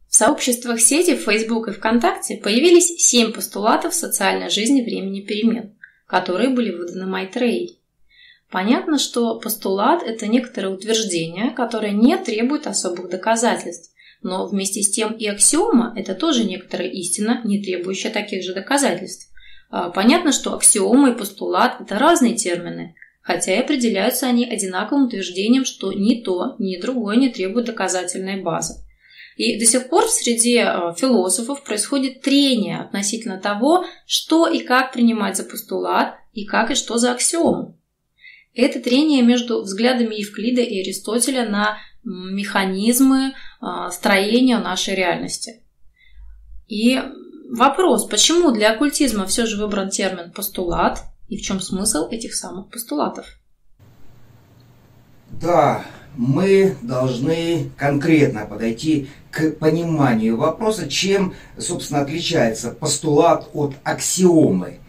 В сообществах сети Facebook и ВКонтакте появились 7 постулатов социальной жизни времени перемен, которые были выданы Майтреей. Понятно, что постулат – это некоторое утверждение, которое не требует особых доказательств, но вместе с тем и аксиома – это тоже некоторая истина, не требующая таких же доказательств. Понятно, что аксиома и постулат – это разные термины, хотя и определяются они одинаковым утверждением, что ни то, ни другое не требует доказательной базы. И до сих пор среди философов происходит трение относительно того, что и как принимать за постулат, и как и что за аксиому. Это трение между взглядами Евклида и Аристотеля на механизмы строения нашей реальности. И вопрос, почему для оккультизма все же выбран термин «постулат» и в чем смысл этих самых постулатов? Да, мы должны конкретно подойти к пониманию вопроса, чем, собственно, отличается постулат от аксиомы.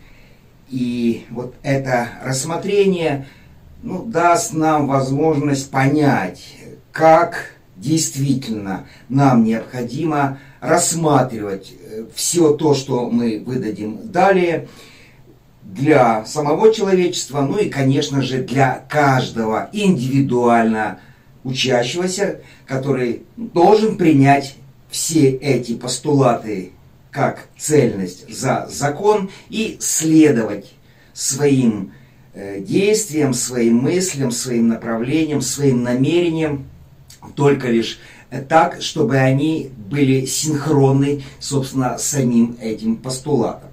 И вот это рассмотрение даст нам возможность понять, как действительно нам необходимо рассматривать все то, что мы выдадим далее, для самого человечества, и, конечно же, для каждого индивидуально учащегося, который должен принять все эти постулаты как цельность за закон и следовать своим действиям, своим мыслям, своим направлениям, своим намерениям, только лишь так, чтобы они были синхронны, собственно, с самим этим постулатом.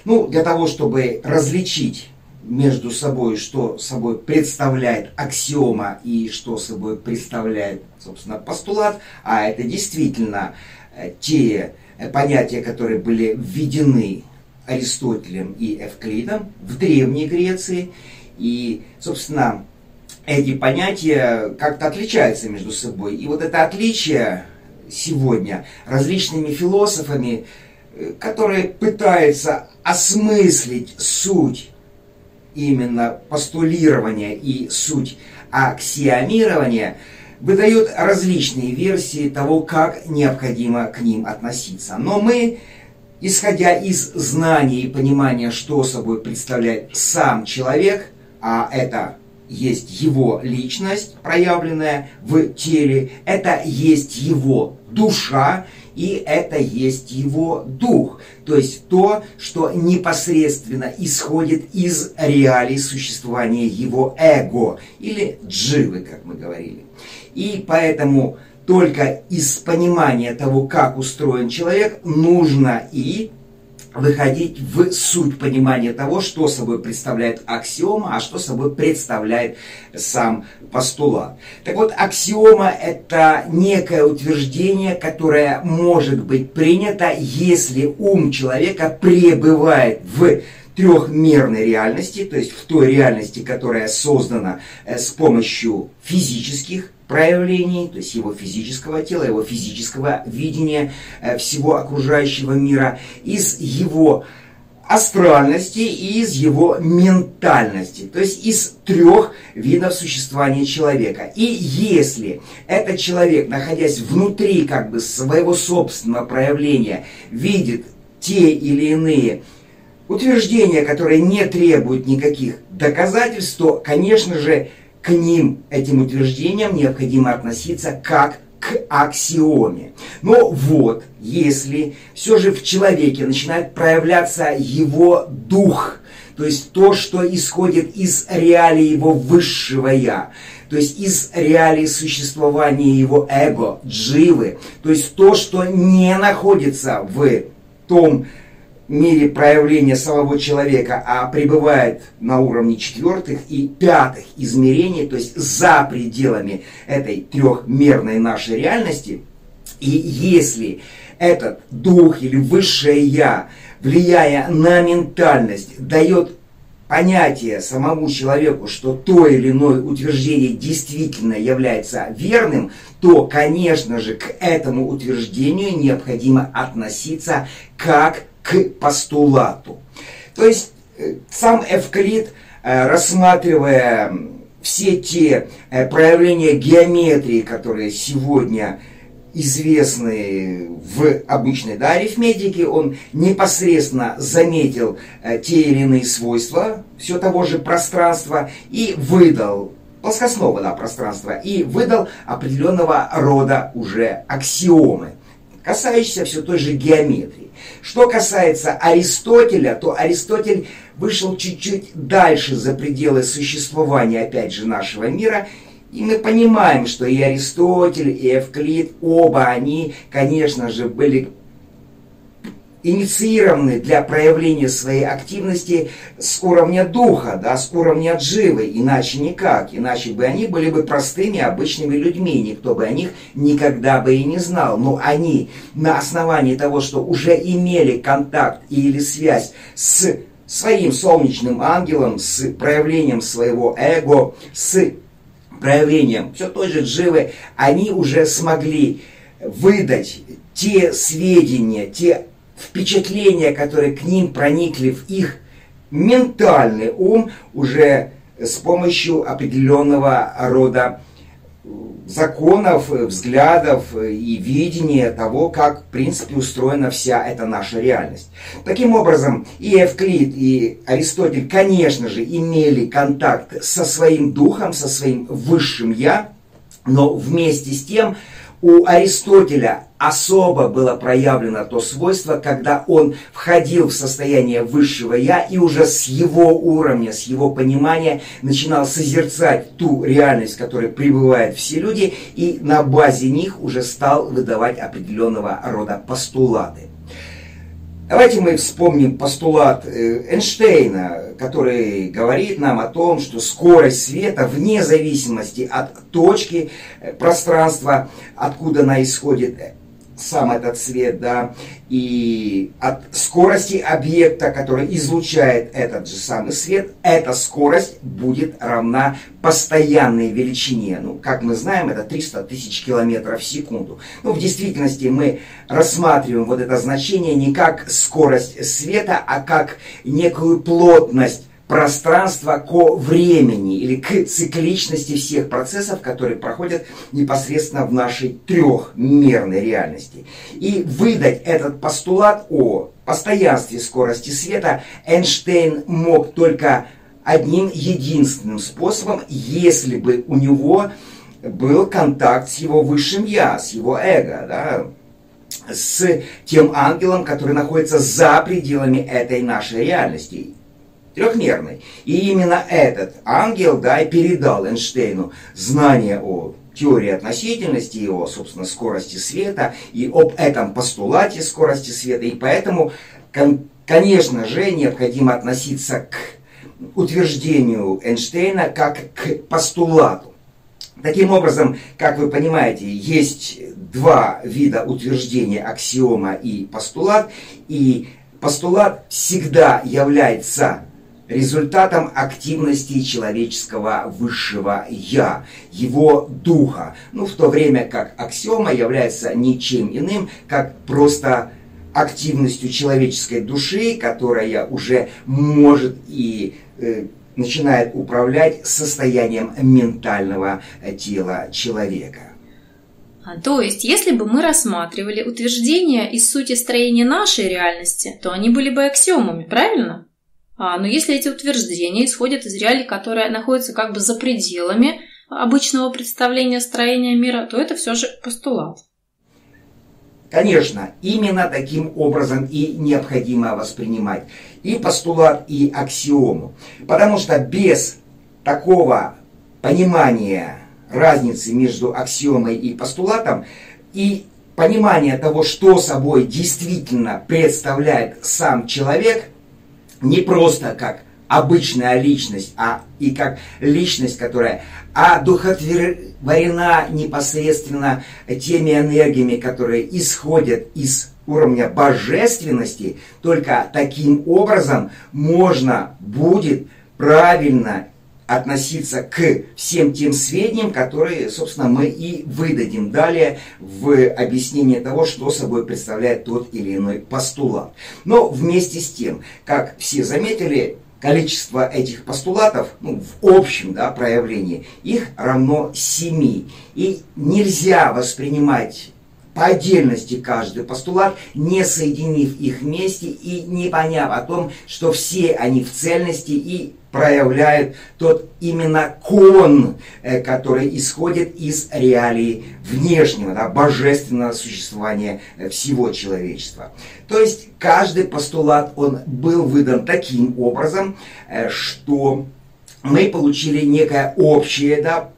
Для того, чтобы различить между собой, что собой представляет аксиома и что собой представляет, собственно, постулат, а это действительно те понятия, которые были введены Аристотелем и Эвклидом в Древней Греции, и, собственно, эти понятия как-то отличаются между собой. И вот это отличие сегодня различными философами, которые пытаются осмыслить суть именно постулирования и суть аксиомирования, выдают различные версии того, как необходимо к ним относиться. Но мы, исходя из знаний и понимания, что собой представляет сам человек, а это есть его личность, проявленная в теле, это есть его душа, и это есть его дух, то есть то, что непосредственно исходит из реалий существования его эго, или дживы, как мы говорили. И поэтому только из понимания того, как устроен человек, нужно и выходить в суть понимания того, что собой представляет аксиома, а что собой представляет сам постулат. Так вот, аксиома – это некое утверждение, которое может быть принято, если ум человека пребывает в трехмерной реальности, то есть в той реальности, которая создана с помощью физических проявлений, то есть его физического тела, его физического видения всего окружающего мира, из его астральности и из его ментальности, то есть из трех видов существования человека. И если этот человек, находясь внутри своего собственного проявления, видит те или иные утверждения, которые не требуют никаких доказательств, то, конечно же, к ним, этим утверждениям, необходимо относиться как к аксиоме. Но вот, если все же в человеке начинает проявляться его дух, то есть то, что исходит из реалий его высшего «я», то есть из реалий существования его эго, дживы, то есть то, что не находится в том мире проявления самого человека, а пребывает на уровне четвертых и пятых измерений, то есть за пределами этой трехмерной нашей реальности. И если этот дух или высшее «я», влияя на ментальность, дает понятие самому человеку, что то или иное утверждение действительно является верным, то, конечно же, к этому утверждению необходимо относиться как к постулату. То есть сам Эвклид, рассматривая все те проявления геометрии, которые сегодня известны в обычной арифметике, он непосредственно заметил те или иные свойства все того же пространства и выдал, плоскостного пространства, и выдал определенного рода уже аксиомы, касающиеся все той же геометрии. Что касается Аристотеля, то Аристотель вышел чуть-чуть дальше за пределы существования, опять же, нашего мира. И мы понимаем, что и Аристотель, и Эвклид, оба они, конечно же, были инициированы для проявления своей активности с уровня духа, да, с уровня дживы, иначе никак. Иначе бы они были бы простыми, обычными людьми, никто бы о них никогда бы и не знал. Но они на основании того, что уже имели контакт или связь с своим солнечным ангелом, с проявлением своего эго, с проявлением все той же дживы, они уже смогли выдать те сведения, те впечатления, которые к ним проникли в их ментальный ум, уже с помощью определенного рода законов, взглядов и видения того, как, в принципе, устроена вся эта наша реальность. Таким образом, и Эвклид, и Аристотель, конечно же, имели контакт со своим духом, со своим высшим «я», но вместе с тем у Аристотеля особо было проявлено то свойство, когда он входил в состояние высшего «я» и уже с его уровня, с его понимания начинал созерцать ту реальность, в которой пребывают все люди, и на базе них уже стал выдавать определенного рода постулаты. Давайте мы вспомним постулат Эйнштейна, который говорит нам о том, что скорость света, вне зависимости от точки пространства, откуда она исходит, сам этот свет, да, и от скорости объекта, который излучает этот же самый свет, эта скорость будет равна постоянной величине. Ну, как мы знаем, это 300 тысяч километров в секунду. Но в действительности мы рассматриваем вот это значение не как скорость света, а как некую плотность пространства ко времени или к цикличности всех процессов, которые проходят непосредственно в нашей трехмерной реальности. И выдать этот постулат о постоянстве скорости света Эйнштейн мог только одним единственным способом, если бы у него был контакт с его высшим «я», с его эго, да, с тем ангелом, который находится за пределами этой нашей реальности, трехмерной. И именно этот ангел, да, и передал Эйнштейну знания о теории относительности, о, собственно, скорости света и об этом постулате скорости света. И поэтому, конечно же, необходимо относиться к утверждению Эйнштейна как к постулату. Таким образом, как вы понимаете, есть два вида утверждения: аксиома и постулат. И постулат всегда является результатом активности человеческого высшего «я», его духа. Ну, в то время как аксиома является ничем иным, как просто активностью человеческой души, которая уже может и начинает управлять состоянием ментального тела человека. То есть, если бы мы рассматривали утверждения из сути строения нашей реальности, то они были бы аксиомами, правильно? Но если эти утверждения исходят из реалий, которые находятся как бы за пределами обычного представления строения мира, то это все же постулат. Конечно, именно таким образом и необходимо воспринимать и постулат, и аксиому. Потому что без такого понимания разницы между аксиомой и постулатом и понимания того, что собой действительно представляет сам человек, не просто как обычная личность, а и как личность, которая одухотворена непосредственно теми энергиями, которые исходят из уровня божественности, только таким образом можно будет правильно относиться к всем тем сведениям, которые, собственно, мы и выдадим далее в объяснении того, что собой представляет тот или иной постулат. Но вместе с тем, как все заметили, количество этих постулатов, ну, в общем, да, проявлении, их равно 7. И нельзя воспринимать по отдельности каждый постулат, не соединив их вместе и не поняв о том, что все они в цельности и проявляют тот именно кон, который исходит из реалий внешнего, да, божественного существования всего человечества. То есть каждый постулат, он был выдан таким образом, что мы получили некое общее, да,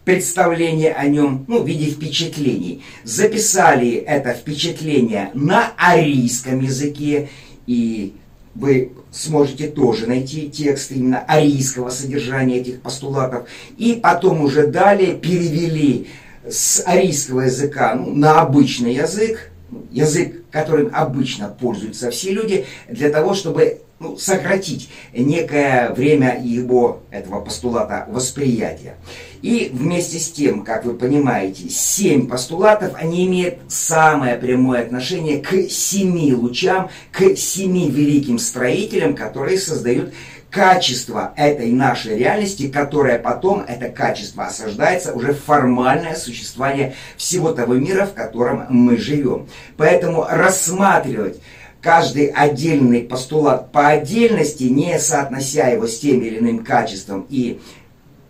представление о нем, ну, в виде впечатлений. Записали это впечатление на арийском языке, и вы сможете тоже найти тексты именно арийского содержания этих постулатов. И потом уже далее перевели с арийского языка, ну, на обычный язык, язык, которым обычно пользуются все люди, для того, чтобы, ну, сократить некое время его, этого постулата, восприятия. И вместе с тем, как вы понимаете, 7 постулатов, они имеют самое прямое отношение к 7 лучам, к 7 великим строителям, которые создают качество этой нашей реальности, которое потом, это качество, осаждается уже в формальное существование всего того мира, в котором мы живем. Поэтому рассматривать каждый отдельный постулат по отдельности, не соотнося его с тем или иным качеством, и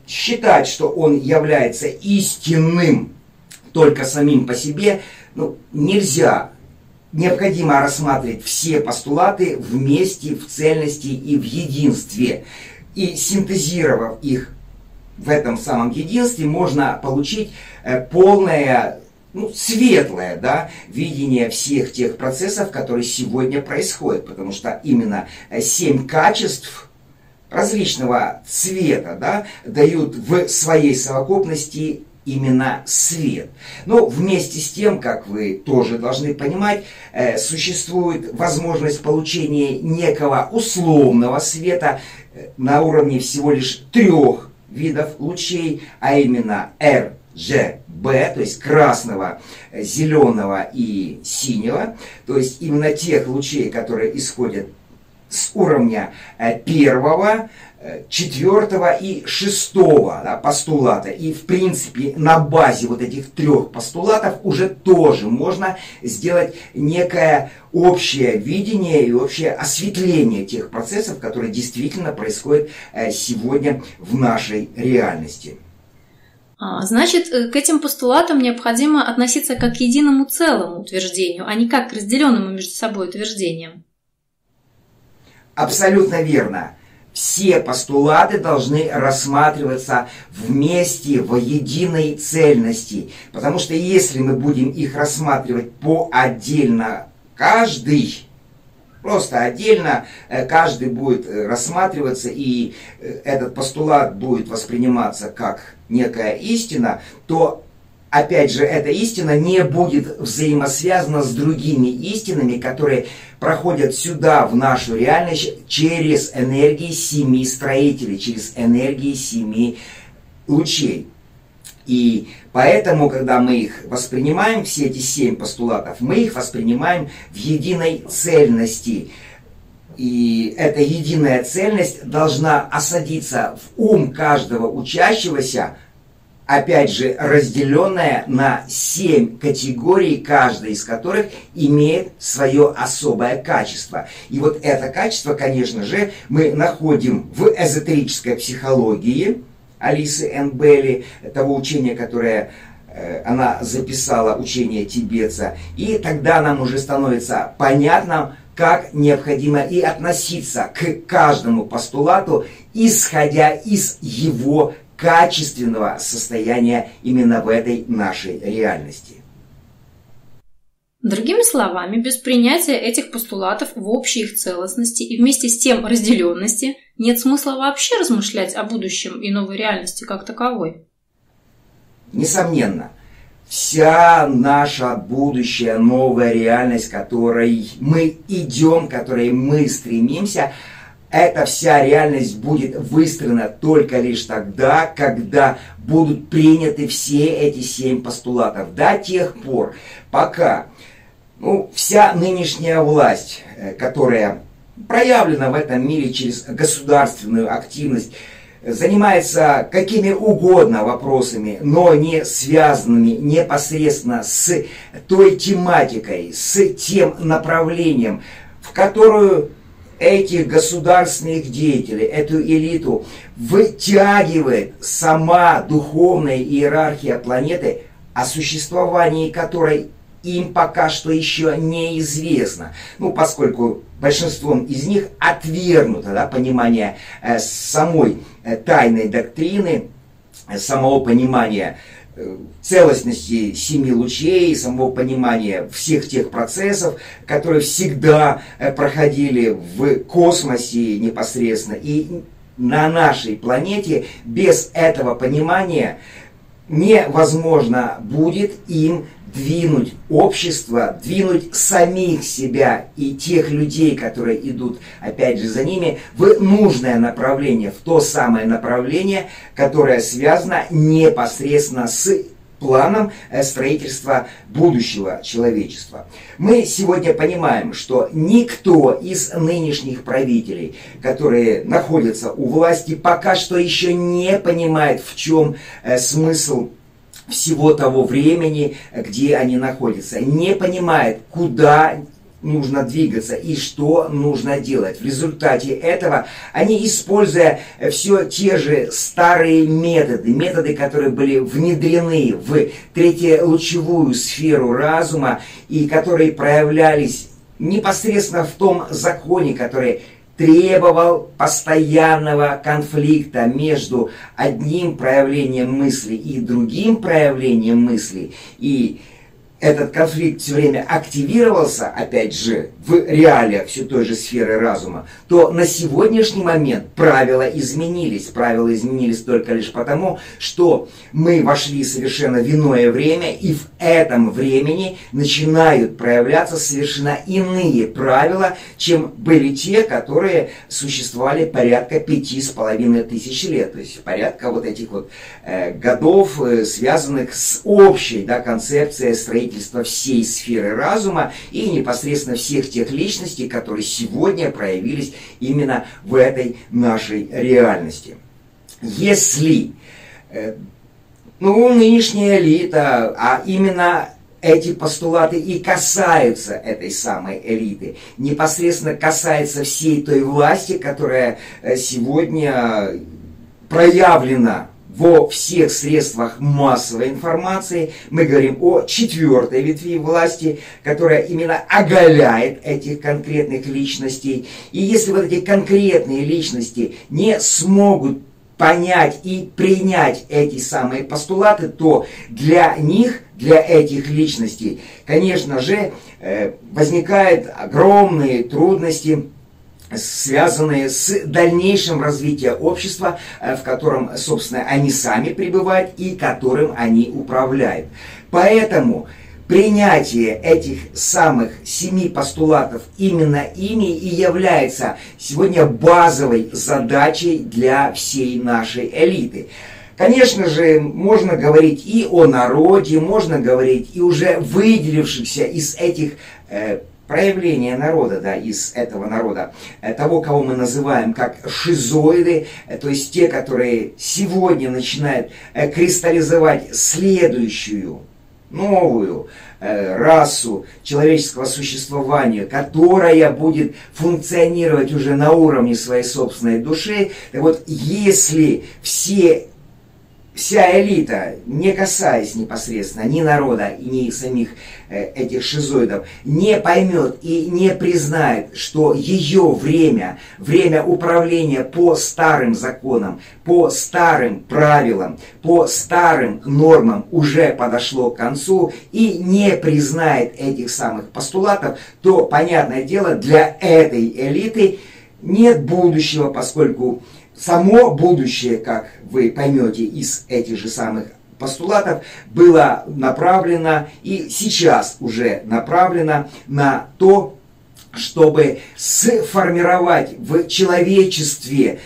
считать, что он является истинным только самим по себе, ну, нельзя. Необходимо рассматривать все постулаты вместе, в цельности и в единстве. И синтезировав их в этом самом единстве, можно получить полное, ну, светлое, да, видение всех тех процессов, которые сегодня происходят. Потому что именно 7 качеств различного цвета, да, дают в своей совокупности именно свет. Но вместе с тем, как вы тоже должны понимать, существует возможность получения некого условного света на уровне всего лишь 3 видов лучей, а именно RGB, то есть красного, зеленого и синего, то есть именно тех лучей, которые исходят с уровня 1, 4 и 6, да, постулата. И в принципе на базе вот этих 3 постулатов уже тоже можно сделать некое общее видение и общее осветление тех процессов, которые действительно происходят сегодня в нашей реальности. Значит, к этим постулатам необходимо относиться как к единому целому утверждению, а не как к разделенному между собой утверждениям. Абсолютно верно. Все постулаты должны рассматриваться вместе, в единой цельности. Потому что если мы будем их рассматривать по отдельно, просто отдельно, каждый будет рассматриваться, и этот постулат будет восприниматься как некая истина, то опять же, эта истина не будет взаимосвязана с другими истинами, которые проходят сюда, в нашу реальность, через энергии 7 строителей, через энергии 7 лучей. И поэтому, когда мы их воспринимаем, все эти 7 постулатов, мы их воспринимаем в единой цельности. И эта единая цельность должна осадиться в ум каждого учащегося, опять же, разделенная на 7 категорий, каждая из которых имеет свое особое качество. И вот это качество, конечно же, мы находим в эзотерической психологии Алисы Н. Белли, того учения, которое она записала, учение тибетца. И тогда нам уже становится понятно, как необходимо и относиться к каждому постулату, исходя из его качественного состояния именно в этой нашей реальности. Другими словами, без принятия этих постулатов в общей их целостности и вместе с тем разделенности нет смысла вообще размышлять о будущем и новой реальности как таковой. Несомненно, вся наша будущая новая реальность, к которой мы идем, к которой мы стремимся, эта вся реальность будет выстроена только лишь тогда, когда будут приняты все эти 7 постулатов. До тех пор, пока вся нынешняя власть, которая проявлена в этом мире через государственную активность, занимается какими угодно вопросами, но не связанными непосредственно с той тематикой, с тем направлением, в которую этих государственных деятелей, эту элиту вытягивает сама духовная иерархия планеты, о существовании которой им пока что еще неизвестно. Поскольку большинством из них отвергнуто понимание самой тайной доктрины, самого понимания целостности семи лучей, самого понимания всех тех процессов, которые всегда проходили в космосе непосредственно и на нашей планете. Без этого понимания невозможно будет им двинуть общество, двинуть самих себя и тех людей, которые идут, опять же, за ними, в нужное направление, в то самое направление, которое связано непосредственно с планом строительства будущего человечества. Мы сегодня понимаем, что никто из нынешних правителей, которые находятся у власти, пока что еще не понимает, в чем смысл всего того времени, где они находятся, не понимает, куда нужно двигаться и что нужно делать. В результате этого они, используя все те же старые методы, которые были внедрены в третьелучевую сферу разума и которые проявлялись непосредственно в том законе, который требовал постоянного конфликта между одним проявлением мысли и другим проявлением мысли. И этот конфликт все время активировался, опять же, в реалиях все той же сферы разума, то на сегодняшний момент правила изменились. Правила изменились только лишь потому, что мы вошли совершенно в иное время, и в этом времени начинают проявляться совершенно иные правила, чем были те, которые существовали порядка 5500 лет. То есть порядка вот этих вот годов, связанных с общей концепцией строительства всей сферы разума и непосредственно всех тех личностей, которые сегодня проявились именно в этой нашей реальности. Если нынешняя элита, а именно эти постулаты и касаются этой самой элиты, непосредственно касается всей той власти, которая сегодня проявлена во всех средствах массовой информации. Мы говорим о четвертой ветви власти, которая именно оголяет этих конкретных личностей. И если вот эти конкретные личности не смогут понять и принять эти самые постулаты, то для них, для этих личностей, конечно же, возникают огромные трудности, связанные с дальнейшим развитием общества, в котором, собственно, они сами пребывают и которым они управляют. Поэтому принятие этих самых 7 постулатов именно ими и является сегодня базовой задачей для всей нашей элиты. Конечно же, можно говорить и о народе, можно говорить и уже выделившихся из этих проявление народа, из этого народа, того, кого мы называем как шизоиды, то есть те, которые сегодня начинают кристаллизовать следующую, новую расу человеческого существования, которая будет функционировать уже на уровне своей собственной души. Так вот, если вся элита, не касаясь непосредственно ни народа, ни самих этих шизоидов, не поймет и не признает, что ее время управления по старым законам, по старым правилам, по старым нормам уже подошло к концу, и не признает этих самых постулатов, то, понятное дело, для этой элиты нет будущего, поскольку само будущее, как вы поймете из этих же самых постулатов, было направлено и сейчас уже направлено на то, чтобы сформировать в человечестве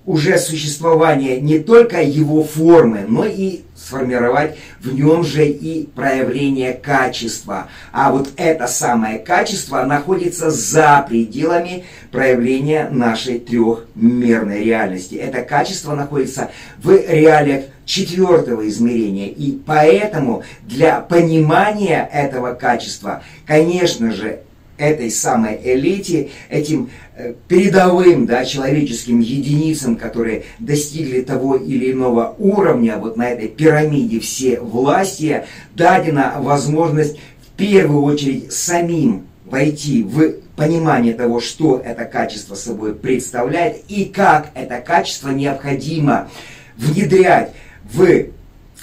уже существование не только его формы, но и сформировать в нем же и проявление качества. А вот это самое качество находится за пределами проявления нашей трехмерной реальности. Это качество находится в реалиях четвертого измерения. И поэтому для понимания этого качества, конечно же, этой самой элите, этим передовым, да, человеческим единицам, которые достигли того или иного уровня, вот на этой пирамиде всевластия, дадена возможность в первую очередь самим войти в понимание того, что это качество собой представляет и как это качество необходимо внедрять в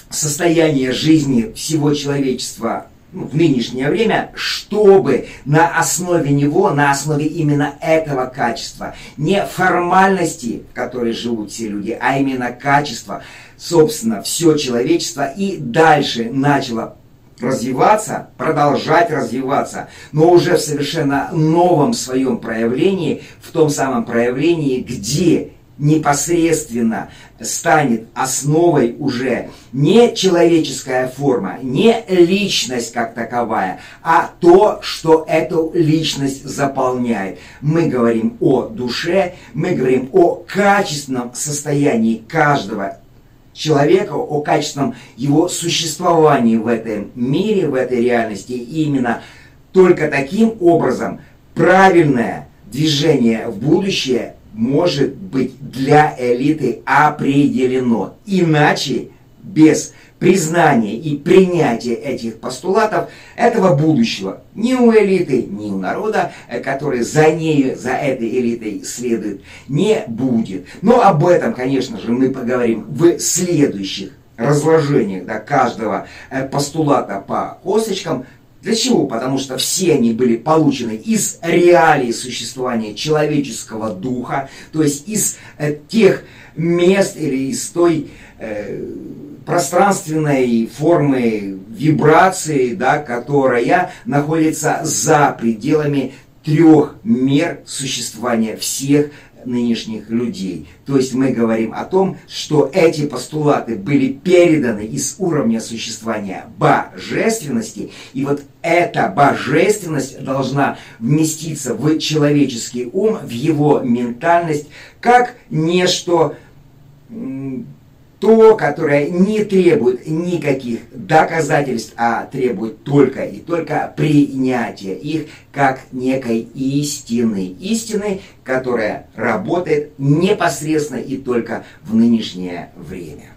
состояние жизни всего человечества в нынешнее время, чтобы на основе него, на основе именно этого качества, не формальности, в которой живут все люди, а именно качества, собственно, все человечество и дальше начало развиваться, продолжать развиваться, но уже в совершенно новом своем проявлении, в том самом проявлении, где непосредственно станет основой уже не человеческая форма, не личность как таковая, а то, что эту личность заполняет. Мы говорим о душе, мы говорим о качественном состоянии каждого человека, о качественном его существовании в этом мире, в этой реальности. И именно только таким образом правильное движение в будущее может быть для элиты определено. Иначе, без признания и принятия этих постулатов, этого будущего ни у элиты, ни у народа, который за нею, за этой элитой следует, не будет. Но об этом, конечно же, мы поговорим в следующих разложениях, да, каждого постулата по косточкам. Для чего? Потому что все они были получены из реалий существования человеческого духа, то есть из тех мест или из той пространственной формы вибрации, да, которая находится за пределами трех мер существования всех нынешних людей. То есть мы говорим о том, что эти постулаты были переданы из уровня существования божественности, и вот эта божественность должна вместиться в человеческий ум, в его ментальность, как нечто то, которое не требует никаких доказательств, а требует только и только принятия их как некой истины. Истины, которая работает непосредственно и только в нынешнее время.